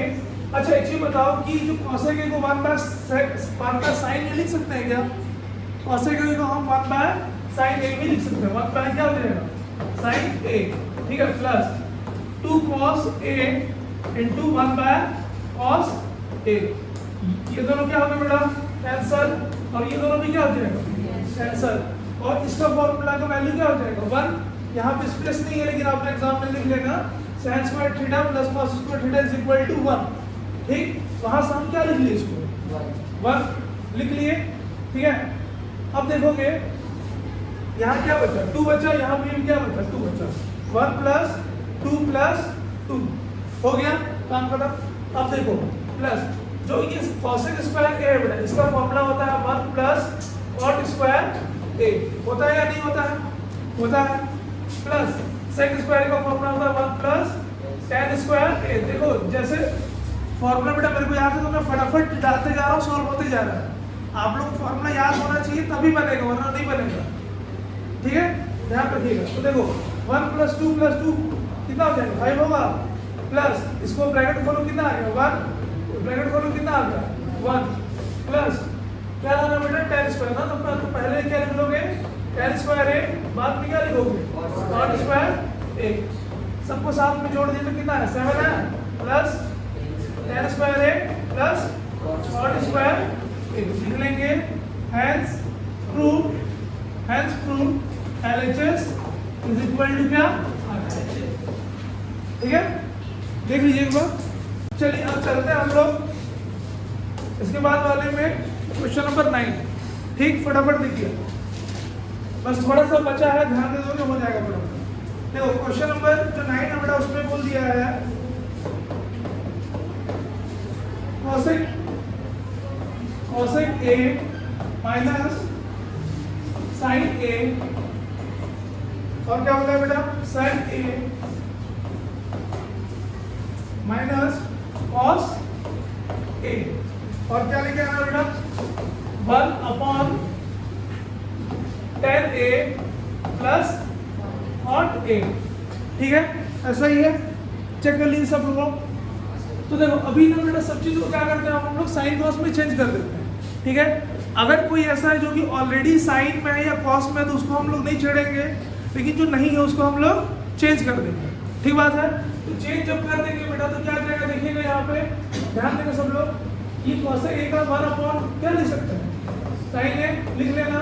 अच्छा एक चीज बताओ कि जो कॉसेक ए को 1 साइन ए लिख सकते हैं क्या? कॉसेक ए को हम 1 साइन ए भी लिख सकते हैं। 1 क्या हो जाएगा? साइन ए, ठीक है, plus 2 cos a into 1 cos a। ये दोनों क्या हो गए बेटा? कैंसल। और ये दोनों भी क्या हो जाएगा? कैंसल। और इसका फॉर्मूला का वैल्यू क्या हो जाएगा? 1। यहाँ पे स्पेस नहीं है लेकिन आपने एग्जाम में लिख लेगा sin square theta plus cos square theta is equal to 1। ठीक, वहां से हम क्या लिख लिए? इसको 1 लिख लिए, ठीक है। अब देखोगे यहाँ क्या बचा? 2 बचा, यहाँ भी क्या बचा? 2 बचा। 1 प्लस 2 प्लस 2 हो गया, काम खत्म। अब देखो प्लस जो ये cosec स्क्वायर a है बेटा, इसका फॉर्मूला होता है 1 प्लस cot स्क्वायर a। होता है या नहीं होता है? होता है। प्लस sec स्क्वायर का फॉर्मूला होता है 1 प्लस tan स्क्वायर a। देखो जैसे फॉर्मूला बेटा मेरे को याद है तो मैं फटाफट डालते जा रहा हूँ, सॉल्व होते जा रहा है। आप लोग फॉर्मूला याद होना चाहिए तभी बनेगा, वरना नहीं बनेगा, ठीक है, ध्यान रखिएगा। तो देखो 1 प्लस 2 कितना हो जाएगा? 5 होगा। प्लस इसको ब्रैकेट खोलो, कितना आ गया? 1 ब्रैकेट खोलो, कितना आ गया? 1 प्लस क्या लाना बेटा? tan स्क्वायर ना, तो पहले क्या लिख लोगे? tan स्क्वायर a, बाद में क्या लिखोगे? cot square a। सबको साथ में जोड़ दिए तो कितना है? 7 है, plus tan square a plus cot square a। लिख लेंगे hence proof LHS is equal to क्या? ठीक है, देख लीजिए एक बार। चलिए अब चलते हैं हम लोग इसके बाद वाले में, क्वेश्चन नंबर 9। ठीक, फटाफट देखिए, बस थोड़ा सा बचा है, ध्यान दे दोगे हो जाएगा फटाफट। देखो क्वेश्चन नंबर जो 9 है बेटा, उसमें बोल दिया है cosec a minus sin a, और क्या होता है बेटा? sin a minus cos a। और क्या लेके आना बेटा? 1 upon tan a plus cot a। ठीक है, ऐसा ही है, चेक कर लीजिए सब लोग। तो देखो अभी ना बेटा सब चीज़ को क्या करते हैं हम लोग? साइन कॉस में चेंज कर देते हैं, ठीक है। अगर कोई ऐसा है जो कि ऑलरेडी साइन में है या कॉस में है तो उसको हम लोग नहीं छेड़ेंगे, लेकिन जो नहीं है उसको हम लोग चेंज कर देंगे, ठीक बात है। तो चेंज जब कर देंगे बेटा तो क्या जाएगा? देखिएगा यहाँ पे, ध्यान देंगे सब लोग। ये cosec a का 1 अपॉन क्या लिख सकते हैं? sin a लिख लेना,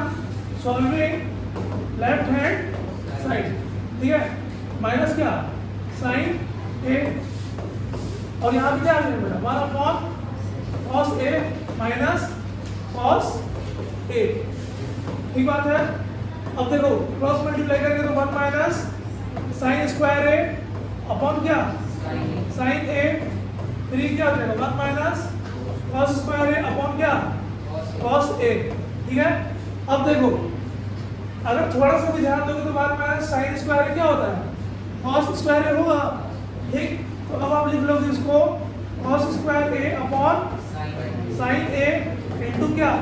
सॉल्विंग लेफ्ट हैंड साइड, ठीक है, माइनस क्या? sin a। और यहाँ पे क्या आ जाएगा बेटा? 1 upon cos a minus cos a, ठीक बात है। अब देखो क्रॉस मल्टीप्लाई करेंगे तो 1 minus sin square a upon क्या? sin a। फिर ये क्या हो जाएगा? 1 minus cos square a upon क्या? cos a, ठीक है। अब देखो अगर थोड़ा सा भी ध्यान दोगे तो 1 माइनस sin स्क्वायर a क्या होता है? cos स्क्वायर a होगा, ठीक। तो अब आप लिख लोगे इसको cos square a upon sin a into क्या?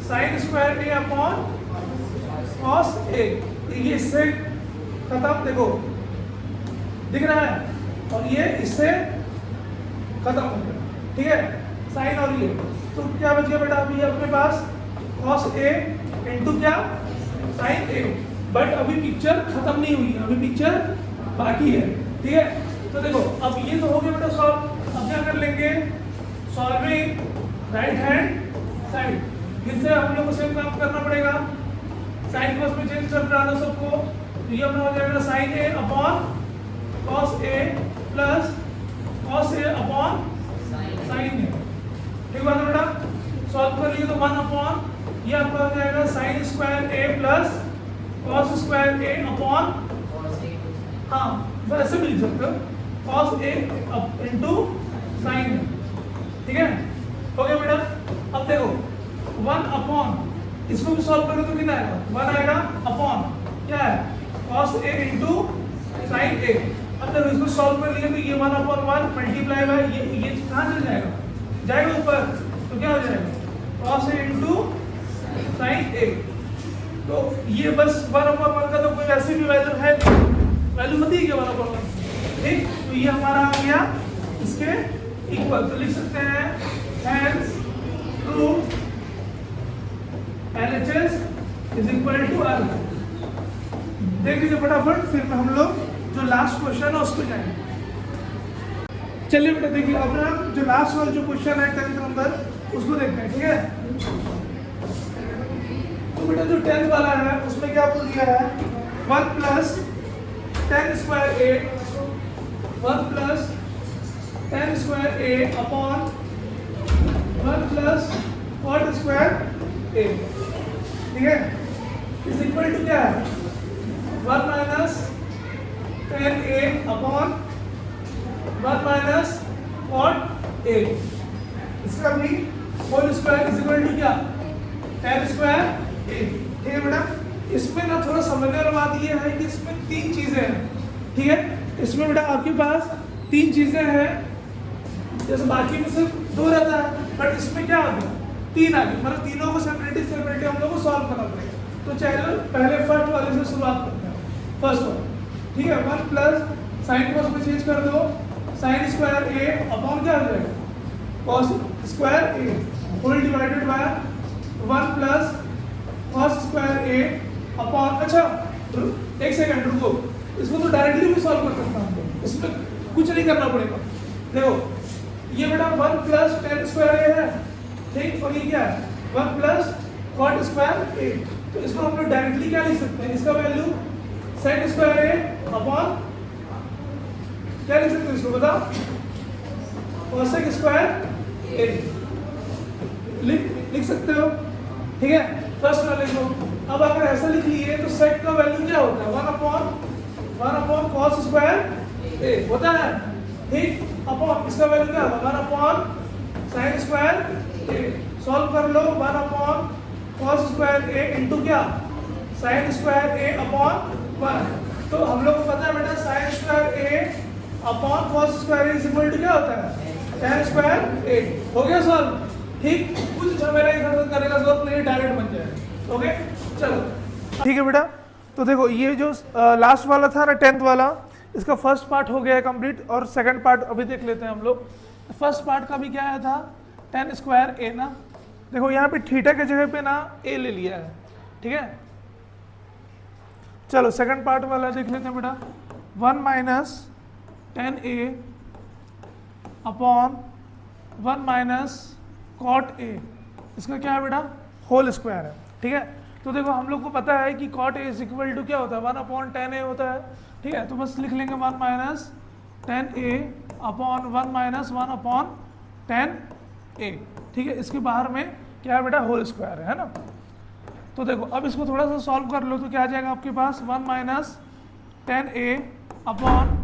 sin square a upon cos a। ये इससे खत्म, देखो दिख रहा है, और ये इससे खत्म हो गया, ठीक है, साइन और ये। तो क्या बच गया बेटा अभी अपने पास? cos a इंटू क्या? sin a। बट अभी पिक्चर खत्म नहीं हुई है, अभी पिक्चर बाकी है, ठीक है। तो देखो अब ये तो हो गया बेटा सॉल्व। अब क्या कर लेंगे? Solving right hand side. फिर से हम लोग को सेम काम करना पड़ेगा, साइन कॉस में चेंज कर रहा था सबको। तो ये अपना हो जाएगा sin a upon cos a plus cos a upon sin a, ठीक बात है बेटा। सॉल्व कर लिए तो 1 अपॉन ये आपका हो जाएगा sin square a plus cos square a upon, हाँ वैसे भी लिख सकते हो, cos a into sin a, ठीक है, हो गया बेटा। अब देखो 1 अपॉन, इसको भी सॉल्व करोगे तो कितना आएगा? 1 आएगा अपॉन क्या है? cos a into sin a। अब जब इसको सॉल्व कर लिए तो ये 1 अपॉन 1 मल्टीप्लाई बाय ये कहाँ चल जाएगा? जाएगा ऊपर, तो क्या हो जाएगा? cos a into sin a। तो ये बस 1 अपॉन 1 का तो कोई वैसे भी वैल्यू है, वैल्यू मत ही 1 अपॉन 1, ठीक। तो ये हमारा आ गया इसके इक्वल। तो लिख सकते हैं hence prove LHS is equal to R। देख लीजिए फटाफट, फिर हम लोग जो लास्ट क्वेश्चन है उसको जाएंगे। चलिए बेटा देखिए, अब ना जो लास्ट वाला जो क्वेश्चन है 10th नंबर उसको देखते हैं, ठीक है। तो बेटा जो 10th वाला है उसमें क्या आपको दिया है 1 plus 10 square A 1 plus 10 square A upon 1 plus cot square A, ठीक है, इज इक्वल टू क्या है 1 minus 10 A upon 1 minus cot A, इसका भी whole square is equal to क्या 10 स्क्वायर ए, ठीक है बेटा। इसमें ना थोड़ा समझने वाली बात ये है कि इसमें 3 चीजें हैं, ठीक है। इसमें बेटा आपके पास 3 चीजें हैं, जैसे बाकी में सिर्फ 2 रहता है, बट इसमें क्या आ गया 3 आ गया, मतलब तीनों को सेपरेटली हम लोग को सॉल्व करना पड़ेगा। तो चलो पहले फर्स्ट वाले से शुरुआत करते हैं, फर्स्ट वाला, ठीक है। 1 प्लस साइन को उसमें चेंज कर दो, साइन स्क्वायर ए अपॉन क्या हो जाएगा cos square A whole divided by 1 plus cos square A upon, अच्छा एक सेकंड रुको, इसको तो डायरेक्टली भी सॉल्व कर सकता हूँ, इसमें कुछ नहीं करना पड़ेगा। देखो ये बेटा 1 प्लस 10 स्क्वायर ए है, ठीक, और ये क्या है 1 प्लस कॉट स्क्वायर ए। तो इसको हम लोग डायरेक्टली क्या लिख सकते हैं, इसका वैल्यू सेक स्क्वायर ए अपॉन क्या लिख सकते हैं, इसको बताओ कोसेक स्क्वायर ए लिख सकते हो, ठीक है। फर्स्ट वाले को अब अगर ऐसा लिख लिए तो सेक का वैल्यू क्या होता है 1 अपॉन कॉस स्क्वायर ए होता है, ठीक, अपॉन इसका वैल्यू क्या होगा 1 upon sine square A. Solve कर लो 1 upon cos square A into क्या साइन स्क्वायर ए अपॉन 1। तो हम लोग को पता है बेटा sine square A upon cos square A is equal to क्या होता है tan स्क्वायर ए। हो गया सॉल्व, ठीक, कुछ झमेला इधर करने का जरूरत नहीं, डायरेक्ट बन जाएगा। ओके चलो ठीक है बेटा। तो देखो ये जो लास्ट वाला था ना 10th वाला, इसका फर्स्ट पार्ट हो गया है कंप्लीट, और सेकंड पार्ट अभी देख लेते हैं हम लोग। फर्स्ट पार्ट का भी क्या आया था tan स्क्वायर ए ना, देखो यहाँ पे थीटा के जगह पे ना ए ले लिया है, ठीक है। चलो सेकंड पार्ट वाला देख लेते हैं बेटा, 1 minus 10 A upon 1 minus cot A, इसका क्या है बेटा होल स्क्वायर है, ठीक है। तो देखो हम लोग को पता है कि cot A is equal to क्या होता है 1 अपॉन 10 ए होता है, ठीक है। तो बस लिख लेंगे 1 minus 10 A upon 1 minus 1 upon 10 a, ठीक है। इसके बाहर में क्या है बेटा होल स्क्वायर है ना। तो देखो अब इसको थोड़ा सा सॉल्व कर लो, तो क्या आ जाएगा आपके पास 1 minus 10 A upon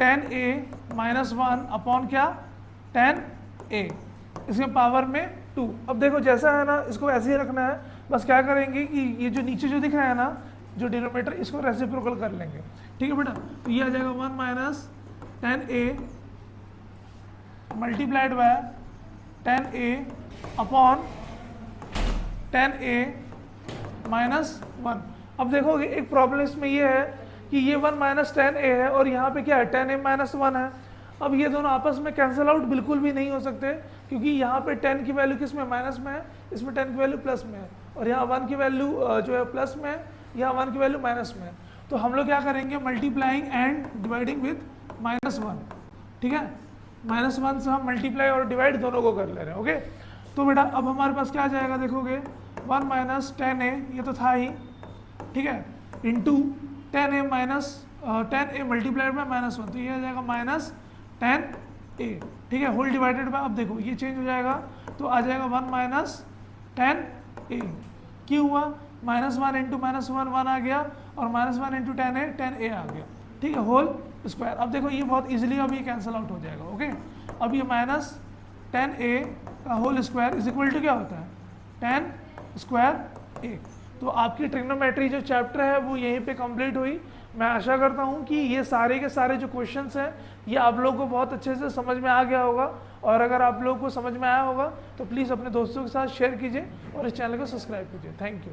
10 A minus 1 upon क्या 10 ए, इसके पावर में 2। अब देखो जैसा है ना इसको ऐसे ही रखना है, बस क्या करेंगे कि ये जो नीचे जो दिख रहा है ना जो डिनोमिनेटर, इसको रेसिप्रोकल कर लेंगे, ठीक है बेटा। तो ये आ जाएगा 1 minus 10 A multiplied by 10 A upon 10 A minus 1। अब देखोगे एक प्रॉब्लम इसमें ये है कि ये 1 माइनस 10 ए है और यहाँ पे क्या है 10 ए माइनस 1 है। अब ये दोनों आपस में कैंसिल आउट बिल्कुल भी नहीं हो सकते, क्योंकि यहाँ पे 10 की वैल्यू किस में माइनस में है, इसमें 10 की वैल्यू प्लस में है, और यहाँ 1 की वैल्यू जो है प्लस में है, यहाँ 1 की वैल्यू माइनस में है। तो हम लोग क्या करेंगे मल्टीप्लाइंग एंड डिवाइडिंग विथ -1, ठीक है। -1 से हम मल्टीप्लाई और डिवाइड दोनों को कर ले रहे हैं, ओके। तो बेटा अब हमारे पास क्या आ जाएगा देखोगे 1 माइनस 10 ए, ये तो था ही, ठीक है, into 10 A minus 10 A multiplied by -1, तो ये आ जाएगा माइनस 10 ए, ठीक है, होल डिवाइडेड बाय, अब देखो ये चेंज हो जाएगा तो आ जाएगा 1 माइनस 10 ए। क्यों हुआ -1 इंटू -1 1 आ गया, और -1 इंटू 10 ए आ गया, ठीक है, होल स्क्वायर। अब देखो ये बहुत इजीली अब ये कैंसिल आउट हो जाएगा, ओके। अब ये माइनस 10 ए का whole square is equal to क्या होता है 10 स्क्वायर ए। तो आपकी ट्रिग्नोमेट्री जो चैप्टर है वो यहीं पे कंप्लीट हुई। मैं आशा करता हूँ कि ये सारे के सारे जो क्वेश्चंस हैं ये आप लोगों को बहुत अच्छे से समझ में आ गया होगा, और अगर आप लोगों को समझ में आया होगा तो प्लीज़ अपने दोस्तों के साथ शेयर कीजिए और इस चैनल को सब्सक्राइब कीजिए। Thank you.